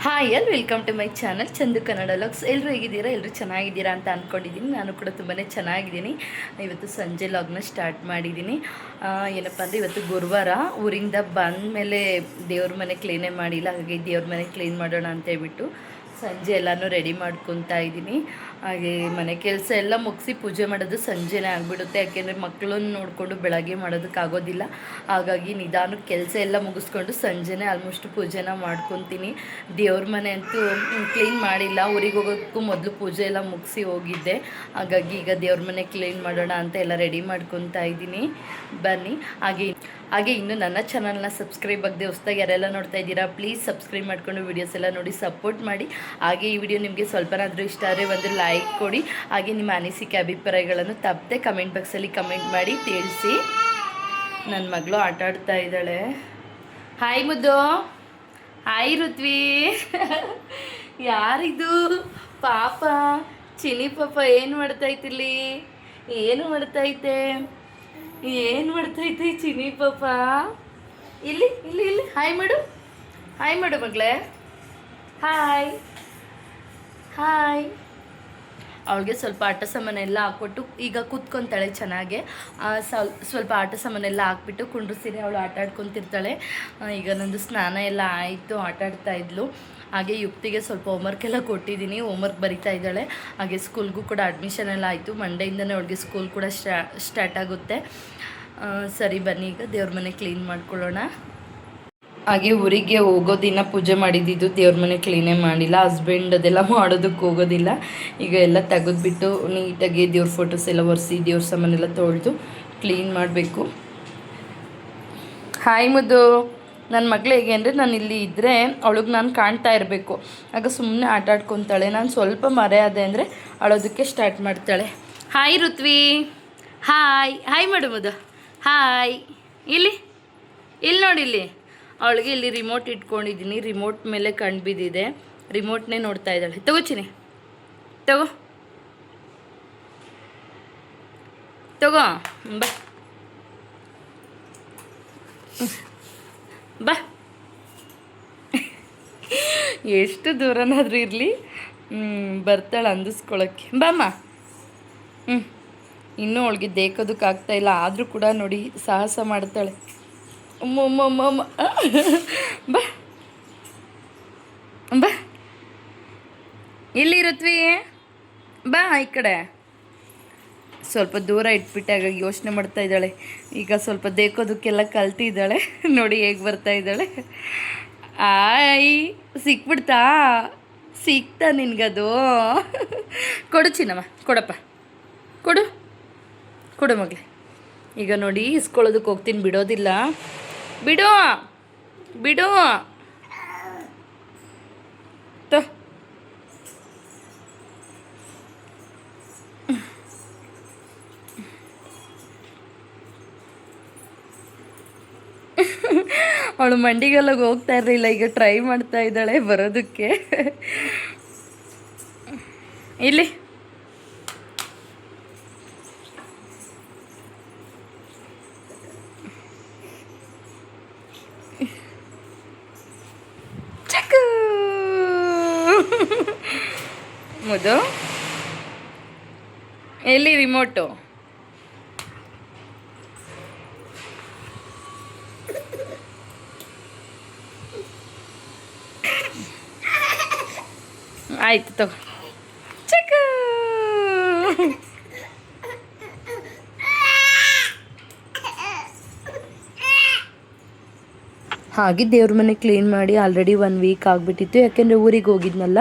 Hi welcome to my channel Chandu Kannada vlogs. ಎಲ್ಲರೂ ಹೇಗಿದ್ದೀರಾ? ಎಲ್ಲರೂ ಚೆನ್ನಾಗಿದ್ದೀರಾ ಅಂತ ಅಂದ್ಕೊಂಡಿದ್ದೀನಿ. ನಾನು ಕೂಡ ತುಂಬಾ ಚೆನ್ನಾಗಿದ್ದೀನಿ. ಇವತ್ತು ಸಂಜೆ ಲಾಗ್ನ ಸ್ಟಾರ್ಟ್ ಮಾಡಿದ್ದೀನಿ. ಏನಪ್ಪ ಅಂದರೆ ಇವತ್ತು ಗುರುವಾರ, ಊರಿಂದ ಬಂದ ಮೇಲೆ ದೇವ್ರ ಮನೆ ಕ್ಲೀನೇ ಮಾಡಿಲ್ಲ. ಹಾಗಾಗಿ ದೇವ್ರ ಮನೆ ಕ್ಲೀನ್ ಮಾಡೋಣ ಅಂತ ಹೇಳ್ಬಿಟ್ಟು ಸಂಜೆ ಎಲ್ಲನೂ ರೆಡಿ ಮಾಡ್ಕೊತಾ ಇದ್ದೀನಿ. ಹಾಗೆ ಮನೆ ಕೆಲಸ ಎಲ್ಲ ಮುಗಿಸಿ ಪೂಜೆ ಮಾಡೋದು ಸಂಜೆನೇ ಆಗಿಬಿಡುತ್ತೆ. ಯಾಕೆಂದರೆ ಮಕ್ಕಳನ್ನು ನೋಡಿಕೊಂಡು ಬೆಳಗ್ಗೆ ಮಾಡೋದಕ್ಕಾಗೋದಿಲ್ಲ. ಹಾಗಾಗಿ ನಿಧಾನಕ್ಕೆ ಕೆಲಸ ಎಲ್ಲ ಮುಗಿಸ್ಕೊಂಡು ಸಂಜೆನೇ ಆಲ್ಮೋಸ್ಟ್ ಪೂಜೆನ ಮಾಡ್ಕೊತೀನಿ. ದೇವ್ರ ಮನೆ ಅಂತೂ ಕ್ಲೀನ್ ಮಾಡಿಲ್ಲ. ಊರಿಗೆ ಹೋಗೋಕ್ಕೂ ಮೊದಲು ಪೂಜೆ ಎಲ್ಲ ಮುಗಿಸಿ ಹೋಗಿದ್ದೆ. ಹಾಗಾಗಿ ಈಗ ದೇವ್ರ ಮನೆ ಕ್ಲೀನ್ ಮಾಡೋಣ ಅಂತ ಎಲ್ಲ ರೆಡಿ ಮಾಡ್ಕೊತಾ ಇದ್ದೀನಿ. ಬನ್ನಿ. ಹಾಗೆ ಇನ್ನು ನನ್ನ ಚಾನಲ್ನ ಸಬ್ಸ್ಕ್ರೈಬ್ ಆಗದೆ ಹೊಸದಾಗಿ ಯಾರೆಲ್ಲ ನೋಡ್ತಾ ಇದ್ದೀರಾ, ಪ್ಲೀಸ್ ಸಬ್ಸ್ಕ್ರೈಬ್ ಮಾಡಿಕೊಂಡು ವೀಡಿಯೋಸ್ ಎಲ್ಲ ನೋಡಿ ಸಪೋರ್ಟ್ ಮಾಡಿ. ಹಾಗೆ ಈ ವಿಡಿಯೋ ನಿಮಗೆ ಸ್ವಲ್ಪನಾದರೂ ಇಷ್ಟ ಆದರೆ ಒಂದು ಲೈಕ್ ಕೊಡಿ. ಹಾಗೆ ನಿಮ್ಮ ಅನಿಸಿಕೆ ಅಭಿಪ್ರಾಯಗಳನ್ನು ತಪ್ಪದೆ ಕಮೆಂಟ್ ಬಾಕ್ಸಲ್ಲಿ ಕಮೆಂಟ್ ಮಾಡಿ ತಿಳಿಸಿ. ನನ್ನ ಮಗಳು ಆಟ ಆಡ್ತಾ ಇದ್ದಾಳೆ. ಹಾಯ್ ಮುದ್ದು. ಹಾಯ್ ಋತ್ವಿ. ಯಾರಿದು ಪಾಪ? ಚಿನಿ ಪಾಪ ಏನು ಮಾಡ್ತಾಯಿತ್ತಿಲ್ಲಿ? ಏನು ಮಾಡ್ತೈತೆ ಚಿನಿ ಪಾಪ? ಇಲ್ಲಿ ಇಲ್ಲಿ ಇಲ್ಲಿ ಹಾಯ್ ಮಾಡು. ಹಾಯ್ ಮಾಡು ಮಗಳೇ. Hi hi. ಅವಳಿಗೆ ಸ್ವಲ್ಪ ಆಟ ಸಾಮಾನೆಲ್ಲ ಹಾಕ್ಬಿಟ್ಟು ಈಗ ಕೂತ್ಕೊತಾಳೆ ಚೆನ್ನಾಗೆ. ಸ್ವಲ್ಪ ಆಟ ಸಾಮಾನೆಲ್ಲ ಹಾಕ್ಬಿಟ್ಟು ಕುಂಡ್ರಿಸಿರಿ ಅವಳು ಆಟ ಆಡ್ಕೊತಿರ್ತಾಳೆ. ಈಗ ನಂದು ಸ್ನಾನ ಎಲ್ಲ ಆಯಿತು, ಆಟ ಆಡ್ತಾ ಇದ್ಲು. ಹಾಗೆ ಯುಕ್ತಿಗೆ ಸ್ವಲ್ಪ ಹೋಮ್ವರ್ಕ್ ಎಲ್ಲ ಕೊಟ್ಟಿದ್ದೀನಿ, ಹೋಮ್ವರ್ಕ್ ಬರಿತಾ ಇದ್ದಾಳೆ. ಹಾಗೆ ಸ್ಕೂಲ್ಗೂ ಕೂಡ ಅಡ್ಮಿಷನ್ ಎಲ್ಲ ಆಯಿತು. ಮಂಡೆಯಿಂದನೇ ಅವಳಿಗೆ ಸ್ಕೂಲ್ ಕೂಡ ಸ್ಟಾರ್ಟ್ ಆಗುತ್ತೆ. ಸರಿ ಬನ್ನಿ, ಈಗ ದೇವ್ರ ಮನೆ ಕ್ಲೀನ್ ಮಾಡ್ಕೊಳ್ಳೋಣ. ಹಾಗೆ ಊರಿಗೆ ಹೋಗೋ ದಿನ ಪೂಜೆ ಮಾಡಿದ್ದು ದೇವ್ರ ಮನೆ ಕ್ಲೀನೇ ಮಾಡಿಲ್ಲ. ಹಸ್ಬೆಂಡ್ ಅದೆಲ್ಲ ಮಾಡೋದಕ್ಕೆ ಹೋಗೋದಿಲ್ಲ. ಈಗ ಎಲ್ಲ ತೆಗೆದ್ಬಿಟ್ಟು ನೀಟಾಗಿ ದೇವ್ರ ಫೋಟೋಸ್ ಎಲ್ಲ ಒರೆಸಿ ದೇವ್ರ ಸಾಮಾನೆಲ್ಲ ತೊಳೆದು ಕ್ಲೀನ್ ಮಾಡಬೇಕು. ಹಾಯ್ ಮುದ್ದು. ನನ್ನ ಮಗಳು ಹೇಗೆ ಅಂದರೆ ನಾನು ಇಲ್ಲಿ ಇದ್ದರೆ ಅವಳಿಗೆ ನಾನು ಕಾಣ್ತಾ ಇರಬೇಕು. ಆಗ ಸುಮ್ಮನೆ ಆಟ ಆಡ್ಕೊತಾಳೆ. ನಾನು ಸ್ವಲ್ಪ ಮರೆಯಾದೆ ಅಂದರೆ ಅಳೋದಕ್ಕೆ ಸ್ಟಾರ್ಟ್ ಮಾಡ್ತಾಳೆ. ಹಾಯ್ ಋತ್ವಿ. ಹಾಯ್ ಹಾಯ್ ಮಾಡು ಮುದ್ದು. ಹಾಯ್. ಇಲ್ಲಿ ನೋಡಿಲ್ಲಿ ಅವಳಿಗೆ ಇಲ್ಲಿ ರಿಮೋಟ್ ಇಟ್ಕೊಂಡಿದ್ದೀನಿ. ರಿಮೋಟ್ ಮೇಲೆ ಕಣ್ಣು ಬಿದ್ದಿದೆ. ರಿಮೋಟ್ನೇ ನೋಡ್ತಾ ಇದ್ದಾಳೆ. ತಗೋಚಿನಿ, ತಗೋ ಬಾ ಬಾ. ಎಷ್ಟು ದೂರನಾದರೂ ಇರಲಿ ಬರ್ತಾಳೆ ಅಂದಿಸ್ಕೊಳಕ್ಕೆ. ಬಾಮ್ಮ. ಇನ್ನೂ ಅವಳಿಗೆ ದೇಕೋದಕ್ಕಾಗ್ತಾಯಿಲ್ಲ, ಆದರೂ ಕೂಡ ನೋಡಿ ಸಾಹಸ ಮಾಡ್ತಾಳೆ. ಬಾ ಬಾ. ಇಲ್ಲಿ ಋತ್ವಿ ಬಾ ಈ ಕಡೆ. ಸ್ವಲ್ಪ ದೂರ ಇಟ್ಬಿಟ್ಟಾಗ ಯೋಚನೆ ಮಾಡ್ತಾ ಇದ್ದಾಳೆ. ಈಗ ಸ್ವಲ್ಪ ದೇಕೋದಕ್ಕೆಲ್ಲ ಕಲ್ತಿದ್ದಾಳೆ. ನೋಡಿ ಹೇಗೆ ಬರ್ತಾ ಇದ್ದಾಳೆ. ಸಿಕ್ಬಿಡ್ತಾ ನಿನಗದು? ಕೊಡು ಚಿನ್ನಮ್ಮ, ಕೊಡಪ್ಪ, ಕೊಡು ಮಗಳೇ. ಈಗ ನೋಡಿ ಇಸ್ಕೊಳ್ಳೋದಕ್ಕೆ ಹೋಗ್ತೀನಿ, ಬಿಡೋದಿಲ್ಲ. ಬಿಡು ಅವಳು ಮಂಡಿಗೆಲ್ಲ ಹೋಗ್ತಾ ಇರಲಿಲ್ಲ. ಈಗ ಟ್ರೈ ಮಾಡ್ತಾ ಇದ್ದಾಳೆ ಬರೋದಕ್ಕೆ. ಇಲ್ಲಿ ಮುದ್ದು. ಎಲ್ಲಿ ರಿಮೋಟು? ಆಯ್ತು ತಗೋ. ಚಿಕ್ಕ ಹಾಗೆ ದೇವ್ರ ಮನೆ ಕ್ಲೀನ್ ಮಾಡಿ ಆಲ್ರೆಡಿ 1 ವೀಕ್ ಆಗಿಬಿಟ್ಟಿತ್ತು. ಯಾಕೆಂದರೆ ಊರಿಗೆ ಹೋಗಿದ್ನಲ್ಲ,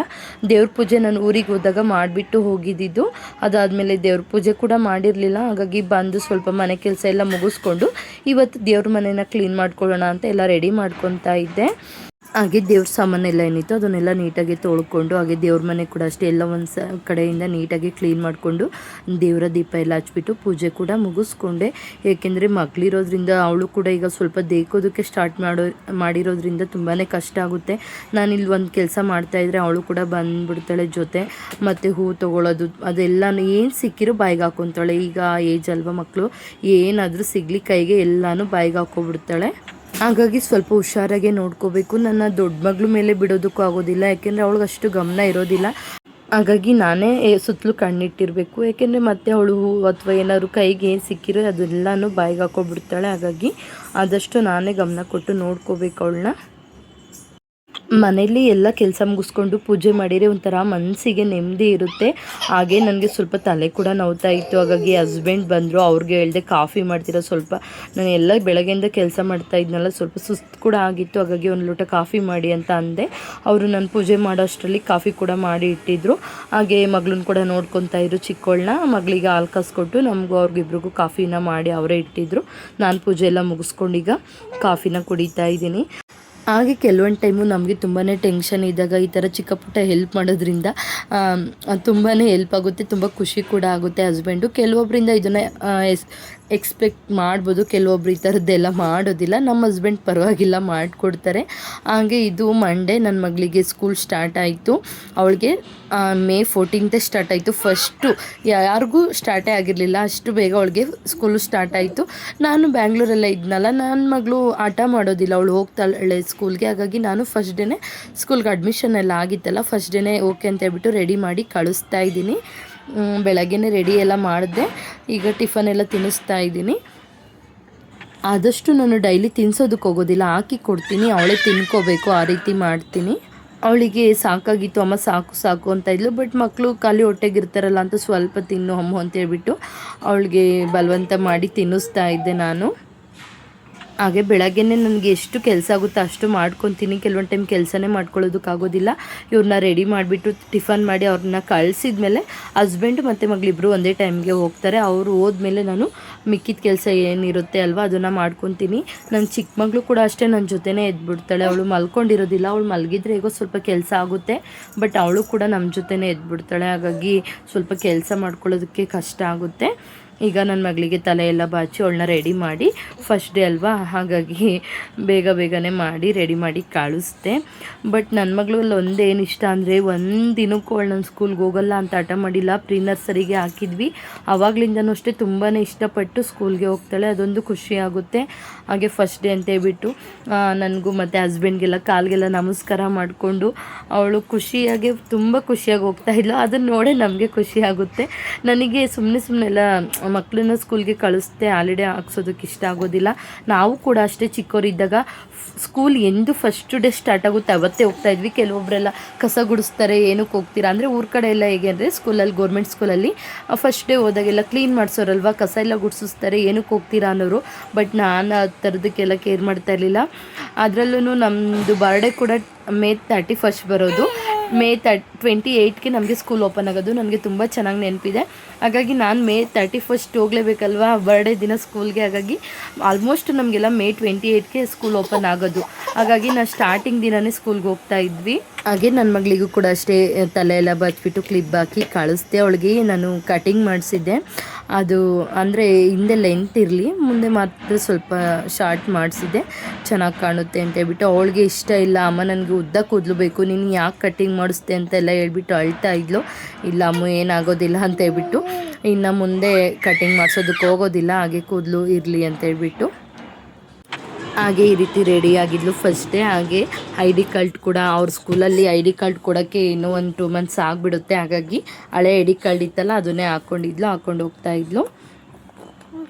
ದೇವ್ರ ಪೂಜೆ ನಾನು ಊರಿಗೆ ಹೋದಾಗ ಮಾಡಿಬಿಟ್ಟು ಹೋಗಿದ್ದಿದ್ದು. ಅದಾದಮೇಲೆ ದೇವ್ರ ಪೂಜೆ ಕೂಡ ಮಾಡಿರಲಿಲ್ಲ. ಹಾಗಾಗಿ ಬಂದು ಸ್ವಲ್ಪ ಮನೆ ಕೆಲಸ ಎಲ್ಲ ಮುಗಿಸ್ಕೊಂಡು ಇವತ್ತು ದೇವ್ರ ಮನೆನ ಕ್ಲೀನ್ ಮಾಡ್ಕೊಳ್ಳೋಣ ಅಂತ ಎಲ್ಲ ರೆಡಿ ಮಾಡ್ಕೊತಾ ಇದ್ದೆ. ಹಾಗೆ ದೇವ್ರ ಸಾಮಾನೆಲ್ಲ ಏನಿತ್ತು ಅದನ್ನೆಲ್ಲ ನೀಟಾಗಿ ತೊಳ್ಕೊಂಡು, ಹಾಗೆ ದೇವ್ರ ಮನೆ ಕೂಡ ಅಷ್ಟೇ ಎಲ್ಲ ಒಂದು ಕಡೆಯಿಂದ ನೀಟಾಗಿ ಕ್ಲೀನ್ ಮಾಡಿಕೊಂಡು ದೇವರ ದೀಪ ಎಲ್ಲ ಹಚ್ಬಿಟ್ಟು ಪೂಜೆ ಕೂಡ ಮುಗಿಸ್ಕೊಂಡೆ. ಏಕೆಂದರೆ ಮಗಳಿರೋದ್ರಿಂದ ಅವಳು ಕೂಡ ಈಗ ಸ್ವಲ್ಪ ದೇಕೋದಕ್ಕೆ ಸ್ಟಾರ್ಟ್ ಮಾಡಿರೋದ್ರಿಂದ ತುಂಬಾ ಕಷ್ಟ ಆಗುತ್ತೆ. ನಾನಿಲ್ಲಿ ಒಂದು ಕೆಲಸ ಮಾಡ್ತಾಯಿದ್ರೆ ಅವಳು ಕೂಡ ಬಂದುಬಿಡ್ತಾಳೆ ಜೊತೆ. ಮತ್ತು ಹೂ ತೊಗೊಳ್ಳೋದು ಅದೆಲ್ಲ ಏನು ಸಿಕ್ಕಿರೋ ಬಾಯಿಗೆ ಹಾಕ್ಕೊತಾಳೆ. ಈಗ ಏಜ್ ಅಲ್ವಾ ಮಕ್ಕಳು, ಏನಾದರೂ ಸಿಗಲಿ ಕೈಗೆ ಎಲ್ಲನೂ ಬಾಯಿಗೆ ಹಾಕ್ಕೊಬಿಡ್ತಾಳೆ. ಹಾಗಾಗಿ ಸ್ವಲ್ಪ ಹುಷಾರಾಗೆ ನೋಡ್ಕೋಬೇಕು. ನನ್ನ ದೊಡ್ಡ ಮಗಳ ಮೇಲೆ ಬಿಡೋದಕ್ಕೂ ಆಗೋದಿಲ್ಲ, ಯಾಕೆಂದರೆ ಅವಳಿಗೆ ಅಷ್ಟು ಗಮನ ಇರೋದಿಲ್ಲ. ಹಾಗಾಗಿ ನಾನೇ ಸುತ್ತಲೂ ಕಣ್ಣಿಟ್ಟಿರಬೇಕು, ಏಕೆಂದರೆ ಮತ್ತೆ ಅವಳು ಅಥವಾ ಏನಾದ್ರು ಕೈಗೆ ಏನು ಸಿಕ್ಕಿರೋ ಅದೆಲ್ಲನೂ ಬಾಯಿಗೆ ಹಾಕೊಬಿಡ್ತಾಳೆ. ಹಾಗಾಗಿ ಆದಷ್ಟು ನಾನೇ ಗಮನ ಕೊಟ್ಟು ನೋಡ್ಕೋಬೇಕು ಅವಳನ್ನ. ಮನೇಲಿ ಎಲ್ಲ ಕೆಲಸ ಮುಗಿಸ್ಕೊಂಡು ಪೂಜೆ ಮಾಡಿದರೆ ಒಂಥರ ಮನಸ್ಸಿಗೆ ನೆಮ್ಮದಿ ಇರುತ್ತೆ. ಹಾಗೆ ನನಗೆ ಸ್ವಲ್ಪ ತಲೆ ಕೂಡ ನೋವ್ತಾ ಇತ್ತು. ಹಾಗಾಗಿ ಹಸ್ಬೆಂಡ್ ಬಂದರು, ಅವ್ರಿಗೆ ಹೇಳಿದೆ ಕಾಫಿ ಮಾಡ್ತೀರಾ ಸ್ವಲ್ಪ, ನಾನು ಎಲ್ಲ ಬೆಳಗ್ಗೆಯಿಂದ ಕೆಲಸ ಮಾಡ್ತಾ ಇದ್ನಲ್ಲ, ಸ್ವಲ್ಪ ಸುಸ್ತು ಕೂಡ ಆಗಿತ್ತು. ಹಾಗಾಗಿ ಒಂದು ಲೋಟ ಕಾಫಿ ಮಾಡಿ ಅಂತ ಅಂದೆ. ಅವರು ನಾನು ಪೂಜೆ ಮಾಡೋ ಅಷ್ಟರಲ್ಲಿ ಕಾಫಿ ಕೂಡ ಮಾಡಿ ಇಟ್ಟಿದ್ರು. ಹಾಗೆ ಮಗಳನ್ನ ಕೂಡ ನೋಡ್ಕೊತಾ ಇದ್ರು, ಚಿಕ್ಕವಳನ್ನ. ಮಗಳಿಗೆ ಹಾಲು ಕಾಸ್ಕೊಟ್ಟು ನಮಗೂ ಅವ್ರಿಗಿಬ್ರಿಗೂ ಕಾಫಿನ ಮಾಡಿ ಅವರೇ ಇಟ್ಟಿದ್ರು. ನಾನು ಪೂಜೆ ಎಲ್ಲ ಮುಗಿಸ್ಕೊಂಡು ಈಗ ಕಾಫಿನ ಕುಡಿತಾ ಇದ್ದೀನಿ. ಹಾಗೆ ಕೆಲವೊಂದು ಟೈಮು ನಮಗೆ ತುಂಬಾ ಟೆನ್ಷನ್ ಇದ್ದಾಗ ಈ ಥರ ಚಿಕ್ಕ ಪುಟ್ಟ ಹೆಲ್ಪ್ ಮಾಡೋದ್ರಿಂದ ತುಂಬಾ ಹೆಲ್ಪ್ ಆಗುತ್ತೆ, ತುಂಬ ಖುಷಿ ಕೂಡ ಆಗುತ್ತೆ. ಹಸ್ಬೆಂಡು ಕೆಲವೊಬ್ಬರಿಂದ ಇದನ್ನು ಎಕ್ಸ್ಪೆಕ್ಟ್ ಮಾಡ್ಬೋದು, ಕೆಲವೊಬ್ರು ಈ ಥರದ್ದೆಲ್ಲ ಮಾಡೋದಿಲ್ಲ. ನಮ್ಮ ಹಸ್ಬೆಂಡ್ ಪರವಾಗಿಲ್ಲ ಮಾಡಿಕೊಡ್ತಾರೆ. ಹಾಗೆ ಇದು ಮಂಡೇ ನನ್ನ ಮಗಳಿಗೆ ಸ್ಕೂಲ್ ಸ್ಟಾರ್ಟ್ ಆಯಿತು. ಅವಳಿಗೆ ಮೇ 14 ಸ್ಟಾರ್ಟ್ ಆಯಿತು. ಫಸ್ಟು ಯಾರಿಗೂ ಸ್ಟಾರ್ಟೇ ಆಗಿರಲಿಲ್ಲ, ಅಷ್ಟು ಬೇಗ ಅವಳಿಗೆ ಸ್ಕೂಲು ಸ್ಟಾರ್ಟ್ ಆಯಿತು. ನಾನು ಬ್ಯಾಂಗ್ಳೂರಲ್ಲೇ ಇದ್ನಲ್ಲ, ನನ್ನ ಮಗಳು ಆಟ ಮಾಡೋದಿಲ್ಲ, ಅವಳು ಹೋಗ್ತಾಳೆ ಸ್ಕೂಲ್ಗೆ. ಹಾಗಾಗಿ ನಾನು ಫಸ್ಟ್ ಡೇನೇ ಸ್ಕೂಲ್ಗೆ ಅಡ್ಮಿಷನ್ ಎಲ್ಲ ಆಗಿತ್ತಲ್ಲ, ಫಸ್ಟ್ ಡೇನೇ ಓಕೆ ಅಂತ ಹೇಳ್ಬಿಟ್ಟು ರೆಡಿ ಮಾಡಿ ಕಳಿಸ್ತಾ ಇದ್ದೀನಿ. ಬೆಳಗ್ಗೆನೇ ರೆಡಿ ಎಲ್ಲ ಮಾಡಿದೆ. ಈಗ ಟಿಫನ್ ಎಲ್ಲ ತಿನ್ನಿಸ್ತಾ ಇದ್ದೀನಿ. ಆದಷ್ಟು ನಾನು ಡೈಲಿ ತಿನ್ನಿಸೋದಕ್ಕೆ ಹೋಗೋದಿಲ್ಲ, ಹಾಕಿ ಕೊಡ್ತೀನಿ, ಅವಳೇ ತಿನ್ಕೋಬೇಕು, ಆ ರೀತಿ ಮಾಡ್ತೀನಿ. ಅವಳಿಗೆ ಸಾಕಾಗಿತ್ತು, ಅಮ್ಮ ಸಾಕು ಸಾಕು ಅಂತ ಇದ್ಲು. ಬಟ್ ಮಕ್ಕಳು ಖಾಲಿ ಹೊಟ್ಟೆಗಿರ್ತಾರಲ್ಲ ಅಂತ ಸ್ವಲ್ಪ ತಿನ್ನು ಅಮ್ಮ ಅಂತೇಳ್ಬಿಟ್ಟು ಅವಳಿಗೆ ಬಲವಂತ ಮಾಡಿ ತಿನ್ನಿಸ್ತಾ ಇದ್ದೆ ನಾನು. ಹಾಗೆ ಬೆಳಗ್ಗೆನೇ ನನಗೆ ಎಷ್ಟು ಕೆಲಸ ಆಗುತ್ತೋ ಅಷ್ಟು ಮಾಡ್ಕೊತೀನಿ. ಕೆಲವೊಂದು ಟೈಮ್ ಕೆಲಸನೇ ಮಾಡ್ಕೊಳ್ಳೋದಕ್ಕಾಗೋದಿಲ್ಲ. ಇವ್ರನ್ನ ರೆಡಿ ಮಾಡಿಬಿಟ್ಟು ಟಿಫನ್ ಮಾಡಿ ಅವ್ರನ್ನ ಕಳಿಸಿದ ಮೇಲೆ ಹಸ್ಬೆಂಡ್ ಮತ್ತು ಮಗಳಿಬ್ಬರು ಒಂದೇ ಟೈಮ್ಗೆ ಹೋಗ್ತಾರೆ. ಅವರು ಹೋದ್ಮೇಲೆ ನಾನು ಮಿಕ್ಕಿದ ಕೆಲಸ ಏನಿರುತ್ತೆ ಅಲ್ವಾ ಅದನ್ನು ಮಾಡ್ಕೊತೀನಿ. ನನ್ನ ಚಿಕ್ಕ ಮಗಳು ಕೂಡ ಅಷ್ಟೇ ನನ್ನ ಜೊತೆನೇ ಎದ್ಬಿಡ್ತಾಳೆ. ಅವಳು ಮಲ್ಕೊಂಡಿರೋದಿಲ್ಲ, ಅವಳು ಮಲಗಿದ್ರೆ ಹೇಗೋ ಸ್ವಲ್ಪ ಕೆಲಸ ಆಗುತ್ತೆ, ಬಟ್ ಅವಳು ಕೂಡ ನಮ್ಮ ಜೊತೆನೇ ಎದ್ಬಿಡ್ತಾಳೆ. ಹಾಗಾಗಿ ಸ್ವಲ್ಪ ಕೆಲಸ ಮಾಡ್ಕೊಳ್ಳೋದಕ್ಕೆ ಕಷ್ಟ ಆಗುತ್ತೆ. ಈಗ ನನ್ನ ಮಗಳಿಗೆ ತಲೆ ಎಲ್ಲ ಬಾಚಿ ಅವಳನ್ನ ರೆಡಿ ಮಾಡಿ, ಫಸ್ಟ್ ಡೇ ಅಲ್ವಾ, ಹಾಗಾಗಿ ಬೇಗನೆ ಮಾಡಿ ರೆಡಿ ಮಾಡಿ ಕಳಿಸ್ದೆ. ಬಟ್ ನನ್ನ ಮಗಳಲ್ಲಿ ಒಂದೇನು ಇಷ್ಟ ಅಂದರೆ, ಒಂದು ದಿನಕ್ಕೂ ಅವಳು ನನ್ನ ಸ್ಕೂಲ್ಗೆ ಹೋಗಲ್ಲ ಅಂತ ಹಠ ಮಾಡಿಲ್ಲ. ಪ್ರೀ ನರ್ಸರಿಗೆ ಹಾಕಿದ್ವಿ, ಆವಾಗಲಿಂದನೂ ಅಷ್ಟೇ ತುಂಬಾ ಇಷ್ಟಪಟ್ಟು ಸ್ಕೂಲ್ಗೆ ಹೋಗ್ತಾಳೆ, ಅದೊಂದು ಖುಷಿ ಆಗುತ್ತೆ. ಹಾಗೆ ಫಸ್ಟ್ ಡೇ ಅಂತ ಹೇಳ್ಬಿಟ್ಟು ನನಗೂ ಮತ್ತು ಹಸ್ಬೆಂಡ್ಗೆಲ್ಲ ಕಾಲಿಗೆಲ್ಲ ನಮಸ್ಕಾರ ಮಾಡಿಕೊಂಡು ಅವಳು ಖುಷಿಯಾಗಿ ತುಂಬ ಖುಷಿಯಾಗಿ ಹೋಗ್ತಾಯಿದ್ಲು. ಅದನ್ನು ನೋಡೇ ನಮಗೆ ಖುಷಿ ಆಗುತ್ತೆ. ನನಗೆ ಸುಮ್ಮನೆ ಎಲ್ಲ ಮಕ್ಕಳನ್ನ ಸ್ಕೂಲ್ಗೆ ಕಳಿಸ್ದೆ ಹಾಲಿಡೇ ಹಾಕ್ಸೋದಕ್ಕೆ ಇಷ್ಟ ಆಗೋದಿಲ್ಲ. ನಾವು ಕೂಡ ಅಷ್ಟೇ ಚಿಕ್ಕವರಿದ್ದಾಗ ಸ್ಕೂಲ್ ಎಂದು ಫಸ್ಟ್ ಡೇ ಸ್ಟಾರ್ಟ್ ಆಗುತ್ತೆ ಅವತ್ತೇ ಹೋಗ್ತಾಯಿದ್ವಿ. ಕೆಲವೊಬ್ಬರೆಲ್ಲ ಕಸ ಗುಡಿಸ್ತಾರೆ, ಏನಕ್ಕೆ ಹೋಗ್ತೀರಾ ಅಂದರೆ, ಊರ ಕಡೆ ಎಲ್ಲ ಹೇಗೆ ಅಂದರೆ ಸ್ಕೂಲಲ್ಲಿ ಗೌರ್ಮೆಂಟ್ ಸ್ಕೂಲಲ್ಲಿ ಫಸ್ಟ್ ಡೇ ಹೋದಾಗೆಲ್ಲ ಕ್ಲೀನ್ ಮಾಡಿಸೋರಲ್ವ, ಕಸ ಎಲ್ಲ ಗುಡಿಸಿಸ್ತಾರೆ, ಏನಕ್ಕೆ ಹೋಗ್ತೀರಾ ಅನ್ನೋರು. ಬಟ್ ನಾನು ಆ ಥರದಕ್ಕೆಲ್ಲ ಕೇರ್ ಮಾಡ್ತಾ ಇರಲಿಲ್ಲ. ಅದರಲ್ಲೂ ನಮ್ಮದು ಬರ್ಡೇ ಕೂಡ ಮೇ 31 ಬರೋದು. ಮೇ 28ಗೆ ನಮಗೆ ಸ್ಕೂಲ್ ಓಪನ್ ಆಗೋದು. ನನಗೆ ತುಂಬ ಚೆನ್ನಾಗಿ ನೆನಪಿದೆ. ಹಾಗಾಗಿ ನಾನು ಮೇ 31 ಹೋಗಲೇಬೇಕಲ್ವಾ ಬರ್ಡೇ ದಿನ ಸ್ಕೂಲ್ಗೆ. ಹಾಗಾಗಿ ಆಲ್ಮೋಸ್ಟ್ ನಮಗೆಲ್ಲ ಮೇ 28ಗೆ ಸ್ಕೂಲ್ ಓಪನ್ ಆಗೋದು. ಹಾಗಾಗಿ ನಾವು ಸ್ಟಾರ್ಟಿಂಗ್ ದಿನವೇ ಸ್ಕೂಲ್ಗೆ ಹೋಗ್ತಾ ಇದ್ವಿ. ಹಾಗೆ ನನ್ನ ಮಗಳಿಗೂ ಕೂಡ ಅಷ್ಟೇ ತಲೆ ಎಲ್ಲ ಬಚ್ಬಿಟ್ಟು ಕ್ಲಿಪ್ ಹಾಕಿ ಕಳಿಸ್ದೆ. ಅವಳಿಗೆ ನಾನು ಕಟಿಂಗ್ ಮಾಡಿಸಿದ್ದೆ. ಅದು ಅಂದರೆ ಹಿಂದೆ ಲೆಂತ್ ಇರಲಿ, ಮುಂದೆ ಮಾತ್ರ ಸ್ವಲ್ಪ ಶಾರ್ಟ್ ಮಾಡಿಸಿದ್ದೆ, ಚೆನ್ನಾಗಿ ಕಾಣುತ್ತೆ ಅಂತ ಹೇಳ್ಬಿಟ್ಟು. ಅವಳಿಗೆ ಇಷ್ಟ ಇಲ್ಲ, ಅಮ್ಮ ನನಗೆ ಉದ್ದ ಕೂದಲು ಬೇಕು, ನೀನು ಯಾಕೆ ಕಟ್ಟಿಂಗ್ ಮಾಡಿಸ್ದೆ ಅಂತೆಲ್ಲ ಹೇಳ್ಬಿಟ್ಟು ಅಳ್ತಾ ಇದ್ಲು. ಇಲ್ಲ ಅಮ್ಮ ಏನಾಗೋದಿಲ್ಲ ಅಂತ ಹೇಳ್ಬಿಟ್ಟು, ಇನ್ನು ಮುಂದೆ ಕಟಿಂಗ್ ಮಾಡಿಸೋದಕ್ಕೆ ಹೋಗೋದಿಲ್ಲ, ಹಾಗೆ ಕೂದಲು ಇರಲಿ ಅಂತ ಹೇಳ್ಬಿಟ್ಟು ಹಾಗೆ ಈ ರೀತಿ ರೆಡಿ ಆಗಿದ್ಲು ಫಸ್ಟ್ ಡೇ. ಹಾಗೆ ID ಕಾರ್ಡ್ ಕೂಡ ಅವ್ರ ಸ್ಕೂಲಲ್ಲಿ ID ಕಾರ್ಡ್ ಕೊಡೋಕ್ಕೆ ಇನ್ನೂ ಒಂದು 2 ಮಂತ್ಸ್ ಆಗಿಬಿಡುತ್ತೆ. ಹಾಗಾಗಿ ಹಳೆ ID ಕಾರ್ಡ್ ಇತ್ತಲ್ಲ ಅದನ್ನೇ ಹಾಕ್ಕೊಂಡು ಹೋಗ್ತಾ ಇದ್ಲು.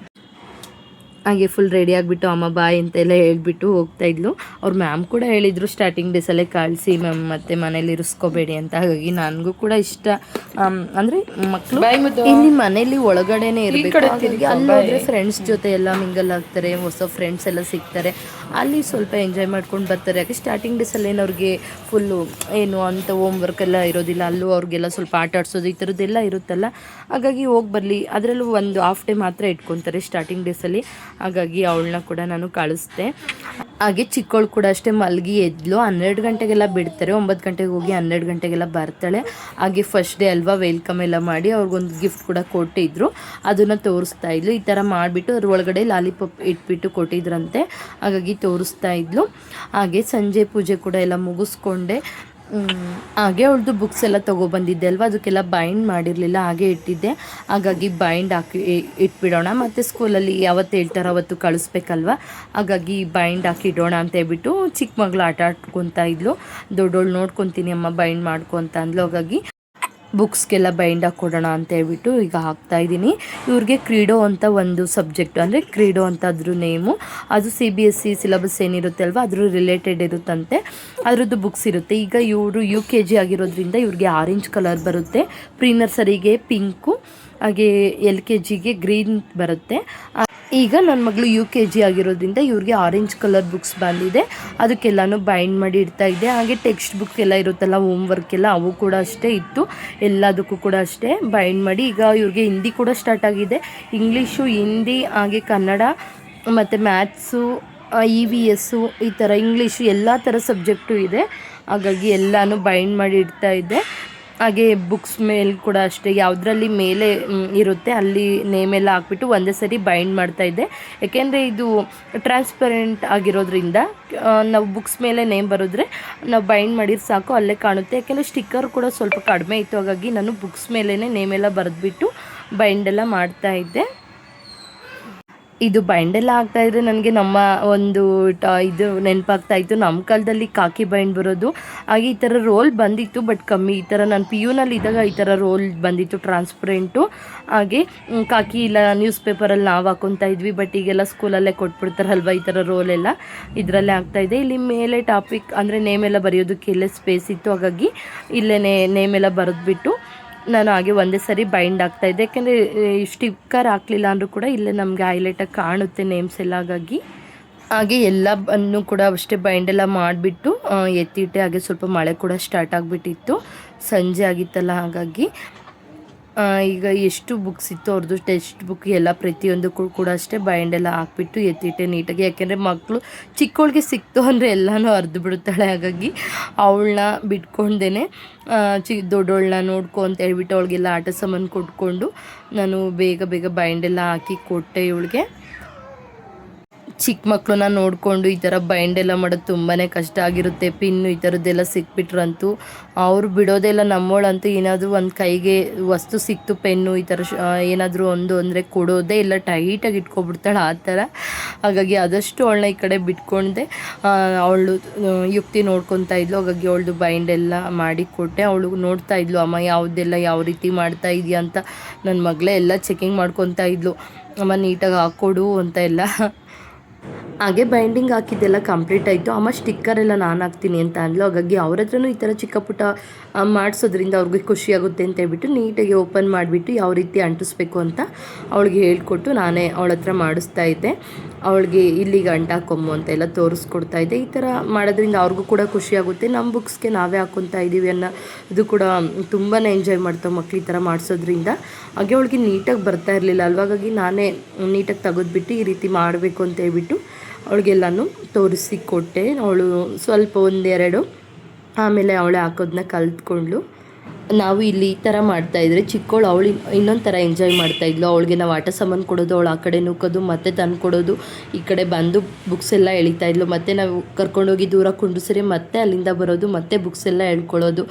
ಹಾಗೆ ಫುಲ್ ರೆಡಿ ಆಗಿಬಿಟ್ಟು ಅಮ್ಮ ಬಾಯ್ ಅಂತೆಲ್ಲ ಹೇಳ್ಬಿಟ್ಟು ಹೋಗ್ತಾಯಿದ್ಲು. ಅವ್ರ ಮ್ಯಾಮ್ ಕೂಡ ಹೇಳಿದರು ಸ್ಟಾರ್ಟಿಂಗ್ ಡೇಸಲ್ಲೇ ಕಳಿಸಿ ಮ್ಯಾಮ್ ಮತ್ತು ಮನೇಲಿ ಇರಿಸ್ಕೋಬೇಡಿ ಅಂತ. ಹಾಗಾಗಿ ನನಗೂ ಕೂಡ ಇಷ್ಟ. ಅಂದರೆ ಮಕ್ಕಳು ಇಲ್ಲಿ ಮನೇಲಿ ಒಳಗಡೆನೇ ಇರಬೇಕು. ಅಲ್ಲಿ ಹೋದರೆ ಫ್ರೆಂಡ್ಸ್ ಜೊತೆ ಎಲ್ಲ ಮಿಂಗಲ್ ಆಗ್ತಾರೆ, ಹೊಸ ಫ್ರೆಂಡ್ಸ್ ಎಲ್ಲ ಸಿಗ್ತಾರೆ, ಅಲ್ಲಿ ಸ್ವಲ್ಪ ಎಂಜಾಯ್ ಮಾಡ್ಕೊಂಡು ಬರ್ತಾರೆ. ಯಾಕೆ ಸ್ಟಾರ್ಟಿಂಗ್ ಡೇಸಲ್ಲಿ ಏನು ಅವ್ರಿಗೆ ಫುಲ್ಲು ಏನು ಅಂತ ಹೋಮ್ ವರ್ಕ್ ಎಲ್ಲ ಇರೋದಿಲ್ಲ, ಅಲ್ಲೂ ಅವ್ರಿಗೆಲ್ಲ ಸ್ವಲ್ಪ ಆಟ ಆಡಿಸೋದು ಈ ಥರದ್ದೆಲ್ಲ ಇರುತ್ತಲ್ಲ. ಹಾಗಾಗಿ ಹೋಗಿ ಬರಲಿ, ಅದರಲ್ಲೂ ಒಂದು ಹಾಫ್ ಡೇ ಮಾತ್ರ ಇಟ್ಕೊತಾರೆ ಸ್ಟಾರ್ಟಿಂಗ್ ಡೇಸಲ್ಲಿ. ಹಾಗಾಗಿ ಅವಳನ್ನ ಕೂಡ ನಾನು ಕಳಿಸ್ದೆ. ಹಾಗೆ ಚಿಕ್ಕವಳು ಕೂಡ ಅಷ್ಟೇ ಮಲಗಿ ಎದ್ಲು. 12 ಗಂಟೆಗೆಲ್ಲ ಬಿಡ್ತಾರೆ, 9 ಗಂಟೆಗೆ ಹೋಗಿ 12 ಗಂಟೆಗೆಲ್ಲ ಬರ್ತಾಳೆ. ಹಾಗೆ ಫಸ್ಟ್ ಡೇ ಅಲ್ವಾ, ವೆಲ್ಕಮ್ ಎಲ್ಲ ಮಾಡಿ ಅವ್ರಿಗೊಂದು ಗಿಫ್ಟ್ ಕೂಡ ಕೊಟ್ಟಿದ್ರು, ಅದನ್ನು ತೋರಿಸ್ತಾ ಇದ್ಲು. ಈ ಥರ ಮಾಡಿಬಿಟ್ಟು ಅದ್ರ ಒಳಗಡೆ ಲಾಲಿಪಾಪ್ ಇಟ್ಬಿಟ್ಟು ಕೊಟ್ಟಿದ್ರಂತೆ, ಹಾಗಾಗಿ ತೋರಿಸ್ತಾ ಇದ್ಲು. ಹಾಗೆ ಸಂಜೆ ಪೂಜೆ ಕೂಡ ಎಲ್ಲ ಮುಗಿಸ್ಕೊಂಡೆ. ಹಾಗೆ ಅವಳದು ಬುಕ್ಸ್ ಎಲ್ಲ ತೊಗೊಬಂದಿದ್ದೆ ಅಲ್ವಾ, ಅದಕ್ಕೆಲ್ಲ ಬೈಂಡ್ ಮಾಡಿರಲಿಲ್ಲ, ಹಾಗೆ ಇಟ್ಟಿದ್ದೆ. ಹಾಗಾಗಿ ಬೈಂಡ್ ಹಾಕಿ ಇಟ್ಬಿಡೋಣ, ಮತ್ತು ಸ್ಕೂಲಲ್ಲಿ ಯಾವತ್ತು ಹೇಳ್ತಾರೋ ಅವತ್ತು ಕಳಿಸ್ಬೇಕಲ್ವ, ಹಾಗಾಗಿ ಬೈಂಡ್ ಹಾಕಿ ಇಡೋಣ ಅಂತ ಹೇಳ್ಬಿಟ್ಟು ಚಿಕ್ಕ ಮಗಳು ಆಟ ಆಡ್ಕೊತಾ ಇದ್ಲು. ದೊಡ್ಡವಳು ನೋಡ್ಕೊತೀನಿ ಅಮ್ಮ ಬೈಂಡ್ ಮಾಡ್ಕೊತ ಅಂದ್ಲು. ಹಾಗಾಗಿ ಬುಕ್ಸ್ಗೆಲ್ಲ ಬೈಂಡ್ ಹಾಕ್ಕೊಡೋಣ ಅಂತ ಹೇಳ್ಬಿಟ್ಟು ಈಗ ಹಾಕ್ತಾಯಿದ್ದೀನಿ. ಇವ್ರಿಗೆ ಕ್ರೀಡೋ ಅಂತ ಒಂದು ಸಬ್ಜೆಕ್ಟು, ಅಂದರೆ ಕ್ರೀಡೋ ಅಂತ ಅದ್ರ ನೇಮು, ಅದು CBSE ಸಿಲೆಬಸ್ ಏನಿರುತ್ತೆ ಅಲ್ವ ಅದ್ರ ರಿಲೇಟೆಡ್ ಇರುತ್ತಂತೆ, ಅದರದ್ದು ಬುಕ್ಸ್ ಇರುತ್ತೆ. ಈಗ ಇವರು UKG ಆಗಿರೋದ್ರಿಂದ ಇವ್ರಿಗೆ ಆರೆಂಜ್ ಕಲರ್ ಬರುತ್ತೆ, ಪ್ರೀ ನರ್ಸರಿಗೆ ಪಿಂಕು, ಹಾಗೆ LKGಗೆ ಗ್ರೀನ್ ಬರುತ್ತೆ. ಈಗ ನನ್ನ ಮಗಳು UKG ಆಗಿರೋದ್ರಿಂದ ಇವ್ರಿಗೆ ಆರೆಂಜ್ ಕಲರ್ ಬುಕ್ಸ್ ಬಂದಿದೆ, ಅದಕ್ಕೆಲ್ಲನೂ ಬೈಂಡ್ ಮಾಡಿ ಇಡ್ತಾ ಇದ್ದೆ. ಹಾಗೆ ಟೆಕ್ಸ್ಟ್ ಬುಕ್ ಎಲ್ಲ ಇರುತ್ತಲ್ಲ, ಹೋಮ್ ವರ್ಕ್ ಎಲ್ಲ, ಅವು ಕೂಡ ಅಷ್ಟೇ ಇತ್ತು, ಎಲ್ಲದಕ್ಕೂ ಕೂಡ ಅಷ್ಟೇ ಬೈಂಡ್ ಮಾಡಿ. ಈಗ ಇವ್ರಿಗೆ ಹಿಂದಿ ಕೂಡ ಸ್ಟಾರ್ಟ್ ಆಗಿದೆ, ಇಂಗ್ಲೀಷು, ಹಿಂದಿ, ಹಾಗೆ ಕನ್ನಡ ಮತ್ತು ಮ್ಯಾಥ್ಸು, EVS ಈ ಥರ ಇಂಗ್ಲೀಷು ಎಲ್ಲ ಥರ ಸಬ್ಜೆಕ್ಟು ಇದೆ. ಹಾಗಾಗಿ ಎಲ್ಲನೂ ಬೈಂಡ್ ಮಾಡಿ ಇಡ್ತಾ ಇದ್ದೆ. ಹಾಗೆ ಬುಕ್ಸ್ ಮೇಲೆ ಕೂಡ ಅಷ್ಟೇ, ಯಾವುದರಲ್ಲಿ ಮೇಲೆ ಇರುತ್ತೆ ಅಲ್ಲಿ ನೇಮೆಲ್ಲ ಹಾಕ್ಬಿಟ್ಟು ಒಂದೇ ಸರಿ ಬೈಂಡ್ ಮಾಡ್ತಾಯಿದ್ದೆ. ಯಾಕೆಂದರೆ ಇದು ಟ್ರಾನ್ಸ್ಪರೆಂಟ್ ಆಗಿರೋದ್ರಿಂದ ನಾವು ಬುಕ್ಸ್ ಮೇಲೆ ನೇಮ್ ಬರೋದ್ರೆ ನಾವು ಬೈಂಡ್ ಮಾಡಿದ್ರೆ ಸಾಕು, ಅಲ್ಲೇ ಕಾಣುತ್ತೆ. ಯಾಕೆಂದರೆ ಸ್ಟಿಕ್ಕರ್ ಕೂಡ ಸ್ವಲ್ಪ ಕಡಿಮೆ ಇತ್ತು, ಹಾಗಾಗಿ ನಾನು ಬುಕ್ಸ್ ಮೇಲೇ ನೇಮೆಲ್ಲ ಬರೆದ್ಬಿಟ್ಟು ಬೈಂಡೆಲ್ಲ ಮಾಡ್ತಾಯಿದ್ದೆ. ಇದು ಬೈಂಡೆಲ್ಲ ಆಗ್ತಾಯಿದ್ರೆ ನನಗೆ ನಮ್ಮ ಒಂದು ಇದು ನೆನಪಾಗ್ತಾಯಿತ್ತು, ನಮ್ಮ ಕಾಲದಲ್ಲಿ ಕಾಕಿ ಬೈಂಡ್ ಬರೋದು. ಹಾಗೆ ಈ ಥರ ರೋಲ್ ಬಂದಿತ್ತು, ಬಟ್ ಕಮ್ಮಿ. ಈ ಥರ ನಾನು PU ಇದ್ದಾಗ ಈ ಥರ ರೋಲ್ ಬಂದಿತ್ತು ಟ್ರಾನ್ಸ್ಪರೆಂಟು. ಹಾಗೆ ಕಾಕಿ ಇಲ್ಲ ನ್ಯೂಸ್ ಪೇಪರಲ್ಲಿ ನಾವು ಹಾಕೊತಾ ಇದ್ವಿ, ಬಟ್ ಈಗೆಲ್ಲ ಸ್ಕೂಲಲ್ಲೇ ಕೊಟ್ಬಿಡ್ತಾರಲ್ವ ಈ ಥರ ರೋಲೆಲ್ಲ, ಇದರಲ್ಲೇ ಆಗ್ತಾಯಿದೆ. ಇಲ್ಲಿ ಮೇಲೆ ಟಾಪಿಕ್ ಅಂದರೆ ನೇಮೆಲ್ಲ ಬರೆಯೋದಕ್ಕೆ ಇಲ್ಲೇ ಸ್ಪೇಸ್ ಇತ್ತು, ಹಾಗಾಗಿ ಇಲ್ಲೇ ನೇಮೆಲ್ಲ ಬರೆದ್ಬಿಟ್ಟು ನಾನು ಹಾಗೆ ಒಂದೇ ಸರಿ ಬೈಂಡ್ ಆಗ್ತಾಯಿದ್ದೆ. ಯಾಕೆಂದರೆ ಸ್ಟಿಕ್ಕರ್ ಹಾಕಲಿಲ್ಲ ಅಂದರೂ ಕೂಡ ಇಲ್ಲೇ ನಮಗೆ ಹೈಲೈಟಾಗಿ ಕಾಣುತ್ತೆ ನೇಮ್ಸ್ ಎಲ್ಲ. ಹಾಗೆ ಎಲ್ಲವನ್ನು ಕೂಡ ಅಷ್ಟೇ ಬೈಂಡೆಲ್ಲ ಮಾಡಿಬಿಟ್ಟು ಎತ್ತಿಟ್ಟೆ. ಹಾಗೆ ಸ್ವಲ್ಪ ಮಳೆ ಕೂಡ ಸ್ಟಾರ್ಟ್ ಆಗಿಬಿಟ್ಟಿತ್ತು, ಸಂಜೆ ಆಗಿತ್ತಲ್ಲ, ಹಾಗಾಗಿ ಈಗ ಎಷ್ಟು ಬುಕ್ಸ್ ಇತ್ತು ಅವ್ರದ್ದು ಟೆಕ್ಸ್ಟ್ ಬುಕ್ ಎಲ್ಲ ಪ್ರತಿಯೊಂದಕ್ಕೂ ಕೂಡ ಅಷ್ಟೇ ಬೈಂಡೆಲ್ಲ ಹಾಕ್ಬಿಟ್ಟು ಎತ್ತಿಟ್ಟೆ ನೀಟಾಗಿ. ಯಾಕೆಂದರೆ ಮಕ್ಕಳು ಚಿಕ್ಕವಳಿಗೆ ಸಿಕ್ತು ಅಂದರೆ ಎಲ್ಲನೂ ಅರ್ದು ಬಿಡುತ್ತಾಳೆ, ಹಾಗಾಗಿ ಅವಳನ್ನ ಬಿಟ್ಕೊಂಡೇ ದೊಡ್ಡವಳನ್ನ ನೋಡ್ಕೊ ಅಂತ ಹೇಳ್ಬಿಟ್ಟು ಅವಳಿಗೆಲ್ಲ ಆಟ ಸಾಮಾನು ಕೊಟ್ಕೊಂಡು ನಾನು ಬೇಗ ಬೇಗ ಬೈಂಡೆಲ್ಲ ಹಾಕಿ ಕೊಟ್ಟೆ ಇವಳಿಗೆ. ಚಿಕ್ಕ ಮಕ್ಕಳನ್ನ ನೋಡಿಕೊಂಡು ಈ ಥರ ಬೈಂಡೆಲ್ಲ ಮಾಡೋದು ತುಂಬಾ ಕಷ್ಟ ಆಗಿರುತ್ತೆ. ಪಿನ್ನು ಈ ಥರದ್ದೆಲ್ಲ ಸಿಕ್ಬಿಟ್ರಂತೂ ಅವರು ಬಿಡೋದೆಲ್ಲ. ನಮ್ಮೋಳಂತೂ ಏನಾದರೂ ಒಂದು ಕೈಗೆ ವಸ್ತು ಸಿಕ್ತು, ಪೆನ್ನು ಈ ಥರ ಏನಾದರೂ ಒಂದು ಅಂದರೆ ಕೊಡೋದೇ ಇಲ್ಲ, ಟೈಟಾಗಿ ಇಟ್ಕೊಬಿಡ್ತಾಳೆ ಆ ಥರ. ಹಾಗಾಗಿ ಆದಷ್ಟು ಅವಳನ್ನ ಈ ಕಡೆ ಬಿಟ್ಕೊಂಡೆ. ಅವಳು ಯುಕ್ತಿ ನೋಡ್ಕೊತಾ ಇದ್ಲು, ಹಾಗಾಗಿ ಅವಳದು ಬೈಂಡೆಲ್ಲ ಮಾಡಿ ಕೊಟ್ಟೆ. ಅವಳು ನೋಡ್ತಾ ಇದ್ಲು, ಅಮ್ಮ ಯಾವುದೆಲ್ಲ ಯಾವ ರೀತಿ ಮಾಡ್ತಾ ಇದೆಯಾ ಅಂತ. ನನ್ನ ಮಗಳೇ ಎಲ್ಲ ಚೆಕಿಂಗ್ ಮಾಡ್ಕೊತಾ ಇದ್ಲು, ಅಮ್ಮ ನೀಟಾಗಿ ಹಾಕ್ಕೊಡು ಅಂತ ಎಲ್ಲ. ಹಾಗೆ ಬೈಂಡಿಂಗ್ ಹಾಕಿದ್ದೆಲ್ಲ ಕಂಪ್ಲೀಟ್ ಆಯಿತು. ಅಮ್ಮ ಸ್ಟಿಕ್ಕರೆಲ್ಲ ನಾನು ಹಾಕ್ತೀನಿ ಅಂತ ಅಂದ್ಲು, ಹಾಗಾಗಿ ಅವ್ರ ಹತ್ರನೂ ಈ ಥರ ಚಿಕ್ಕ ಪುಟ್ಟ ಮಾಡಿಸೋದ್ರಿಂದ ಅವ್ರಿಗೆ ಖುಷಿಯಾಗುತ್ತೆ ಅಂತ ಹೇಳ್ಬಿಟ್ಟು ನೀಟಾಗಿ ಓಪನ್ ಮಾಡಿಬಿಟ್ಟು ಯಾವ ರೀತಿ ಅಂಟಿಸ್ಬೇಕು ಅಂತ ಅವಳಿಗೆ ಹೇಳ್ಕೊಟ್ಟು ನಾನೇ ಅವಳ ಹತ್ರ ಮಾಡಿಸ್ತಾ ಇದ್ದೆ. ಅವಳಿಗೆ ಇಲ್ಲಿಗೆ ಅಂಟಾಕೊಂಬು ಅಂತ ಎಲ್ಲ ತೋರಿಸ್ಕೊಡ್ತಾ ಇದ್ದೆ. ಈ ಥರ ಮಾಡೋದ್ರಿಂದ ಅವ್ರಿಗೂ ಕೂಡ ಖುಷಿಯಾಗುತ್ತೆ, ನಮ್ಮ ಬುಕ್ಸ್ಗೆ ನಾವೇ ಹಾಕ್ಕೊತಾ ಇದ್ದೀವಿ ಅನ್ನೋ ಇದು ಕೂಡ ತುಂಬಾ ಎಂಜಾಯ್ ಮಾಡ್ತಾವೆ ಮಕ್ಳು ಈ ಥರ ಮಾಡಿಸೋದ್ರಿಂದ. ಹಾಗೆ ಅವಳಿಗೆ ನೀಟಾಗಿ ಬರ್ತಾ ಇರಲಿಲ್ಲ ಅಲ್ವ, ಹಾಗಾಗಿ ನಾನೇ ನೀಟಾಗಿ ತೆಗೆದ್ಬಿಟ್ಟು ಈ ರೀತಿ ಮಾಡಬೇಕು ಅಂತ ಹೇಳ್ಬಿಟ್ಟು ಅವಳಿಗೆಲ್ಲನೂ ತೋರಿಸಿ ಕೊಟ್ಟೆ. ಅವಳು ಸ್ವಲ್ಪ ಒಂದೆರಡು ಆಮೇಲೆ ಅವಳೇ ಹಾಕೋದನ್ನ ಕಲ್ತ್ಕೊಂಡ್ಳು. ನಾವು ಇಲ್ಲಿ ಈ ಥರ ಮಾಡ್ತಾಯಿದ್ರೆ ಚಿಕ್ಕವಳು ಅವಳು ಇನ್ನೊಂದು ಥರ ಎಂಜಾಯ್ ಮಾಡ್ತಾಯಿದ್ಲು. ಅವಳಿಗೆ ನಾವು ಆಟ ಸಾಮಾನು ಕೊಡೋದು, ಅವಳು ಆ ಕಡೆ ನುಗ್ಗೋದು, ಮತ್ತೆ ತಂದು ಕೊಡೋದು, ಈ ಕಡೆ ಬಂದು ಬುಕ್ಸ್ ಎಲ್ಲ ಎಳಿತಾಯಿದ್ಲು. ಮತ್ತು ನಾವು ಕರ್ಕೊಂಡೋಗಿ ದೂರ ಕುಂಡಿಸ್ರೆ ಮತ್ತೆ ಅಲ್ಲಿಂದ ಬರೋದು, ಮತ್ತೆ ಬುಕ್ಸ್ ಎಲ್ಲ ಎಳ್ಕೊಳ್ಳೋದು.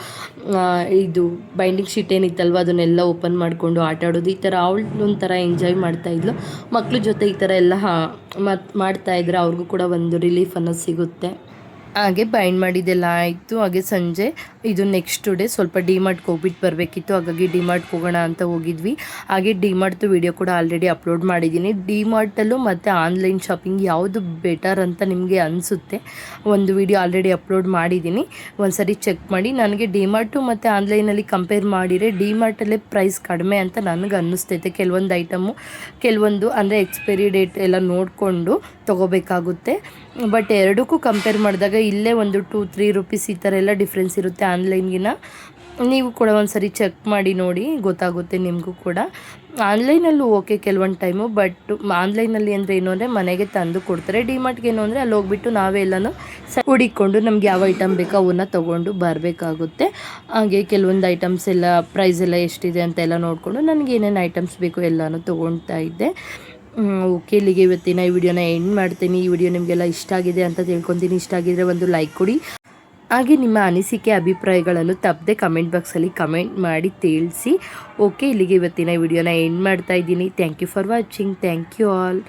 ಇದು ಬೈಂಡಿಂಗ್ ಶೀಟ್ ಏನಿತ್ತಲ್ವ ಅದನ್ನೆಲ್ಲ ಓಪನ್ ಮಾಡಿಕೊಂಡು ಆಟ ಆಡೋದು, ಈ ಥರ ಅವಳು ಒಂಥರ ಎಂಜಾಯ್ ಮಾಡ್ತಾಯಿದ್ಲು. ಮಕ್ಳ ಜೊತೆ ಈ ಥರ ಎಲ್ಲ ಮಾಡ್ತಾಯಿದ್ರೆ ಅವ್ರಿಗೂ ಕೂಡ ಒಂದು ರಿಲೀಫ್ ಅನ್ನೋದು ಸಿಗುತ್ತೆ. ಹಾಗೆ ಬೈಂಡ್ ಮಾಡಿದ್ದೆಲ್ಲ ಆಯಿತು. ಹಾಗೆ ಸಂಜೆ ಇದು ನೆಕ್ಸ್ಟ್ ಡೇ ಸ್ವಲ್ಪ ಡಿಮಾರ್ಟ್ಗೆ ಹೋಗ್ಬಿಟ್ಟು ಬರಬೇಕಿತ್ತು, ಹಾಗಾಗಿ ಡಿಮಾರ್ಟ್ಗೆ ಹೋಗೋಣ ಅಂತ ಹೋಗಿದ್ವಿ. ಹಾಗೆ ಡಿಮಾರ್ಟ್ದು ವಿಡಿಯೋ ಕೂಡ ಆಲ್ರೆಡಿ ಅಪ್ಲೋಡ್ ಮಾಡಿದ್ದೀನಿ. ಡಿಮಾರ್ಟಲ್ಲೂ ಮತ್ತು ಆನ್ಲೈನ್ ಶಾಪಿಂಗ್ ಯಾವುದು ಬೆಟರ್ ಅಂತ ನಿಮಗೆ ಅನಿಸುತ್ತೆ, ಒಂದು ವಿಡಿಯೋ ಆಲ್ರೆಡಿ ಅಪ್ಲೋಡ್ ಮಾಡಿದ್ದೀನಿ, ಒಂದು ಸರಿ ಚೆಕ್ ಮಾಡಿ. ನನಗೆ ಡಿಮಾರ್ಟು ಮತ್ತು ಆನ್ಲೈನಲ್ಲಿ ಕಂಪೇರ್ ಮಾಡಿದರೆ ಡಿಮಾರ್ಟಲ್ಲೇ ಪ್ರೈಸ್ ಕಡಿಮೆ ಅಂತ ನನಗೆ ಅನ್ನಿಸ್ತೈತೆ. ಕೆಲವೊಂದು ಐಟಮು ಕೆಲವೊಂದು ಅಂದರೆ ಎಕ್ಸ್ಪೈರಿ ಡೇಟ್ ಎಲ್ಲ ನೋಡಿಕೊಂಡು ತೊಗೋಬೇಕಾಗುತ್ತೆ. ಬಟ್ ಎರಡಕ್ಕೂ ಕಂಪೇರ್ ಮಾಡಿದಾಗ ಇಲ್ಲೇ ಒಂದು 2-3 ರೂಪೀಸ್ ಈ ಥರ ಎಲ್ಲ ಡಿಫ್ರೆನ್ಸ್ ಇರುತ್ತೆ ಆನ್ಲೈನ್ಗಿನ. ನೀವು ಕೂಡ ಒಂದು ಸರಿ ಚೆಕ್ ಮಾಡಿ ನೋಡಿ, ಗೊತ್ತಾಗುತ್ತೆ ನಿಮಗೂ ಕೂಡ. ಆನ್ಲೈನಲ್ಲೂ ಓಕೆ ಕೆಲವೊಂದು ಟೈಮು, ಬಟ್ ಆನ್ಲೈನಲ್ಲಿ ಅಂದರೆ ಏನು ಅಂದರೆ ಮನೆಗೆ ತಂದು ಕೊಡ್ತಾರೆ. ಡಿಮಾರ್ಟ್ಗೆ ಏನು ಅಂದರೆ ಅಲ್ಲಿ ಹೋಗ್ಬಿಟ್ಟು ನಾವೇ ಎಲ್ಲನೂ ಹುಡಿಕೊಂಡು ನಮ್ಗೆ ಯಾವ ಐಟಮ್ ಬೇಕೋ ಅವನ್ನ ತೊಗೊಂಡು ಬರಬೇಕಾಗುತ್ತೆ. ಹಾಗೆ ಕೆಲವೊಂದು ಐಟಮ್ಸ್ ಎಲ್ಲ ಪ್ರೈಸ್ ಎಲ್ಲ ಎಷ್ಟಿದೆ ಅಂತ ಎಲ್ಲ ನೋಡಿಕೊಂಡು ನನಗೆ ಏನೇನು ಐಟಮ್ಸ್ ಬೇಕು ಎಲ್ಲನೂ ತೊಗೊಳ್ತಾ ಇದ್ದೆ. ಓಕೆ, ಇಲ್ಲಿಗೆ ಇವತ್ತಿನ ಈ ವಿಡಿಯೋನ ಎಂಡ್ ಮಾಡ್ತೀನಿ. ಈ ವಿಡಿಯೋ ನಿಮಗೆಲ್ಲ ಇಷ್ಟ ಆಗಿದೆ ಅಂತ ತಿಳ್ಕೊತೀನಿ. ಇಷ್ಟ ಆಗಿದ್ರೆ ಒಂದು ಲೈಕ್ ಕೊಡಿ. ಹಾಗೆ ನಿಮ್ಮ ಅನಿಸಿಕೆ ಅಭಿಪ್ರಾಯಗಳನ್ನು ತಪ್ಪದೆ ಕಮೆಂಟ್ ಬಾಕ್ಸಲ್ಲಿ ಕಮೆಂಟ್ ಮಾಡಿ ತಿಳಿಸಿ. ಓಕೆ, ಇಲ್ಲಿಗೆ ಇವತ್ತಿನ ವಿಡಿಯೋನ ಎಂಡ್ ಮಾಡ್ತಾ ಇದ್ದೀನಿ. Thank you for watching. Thank you all.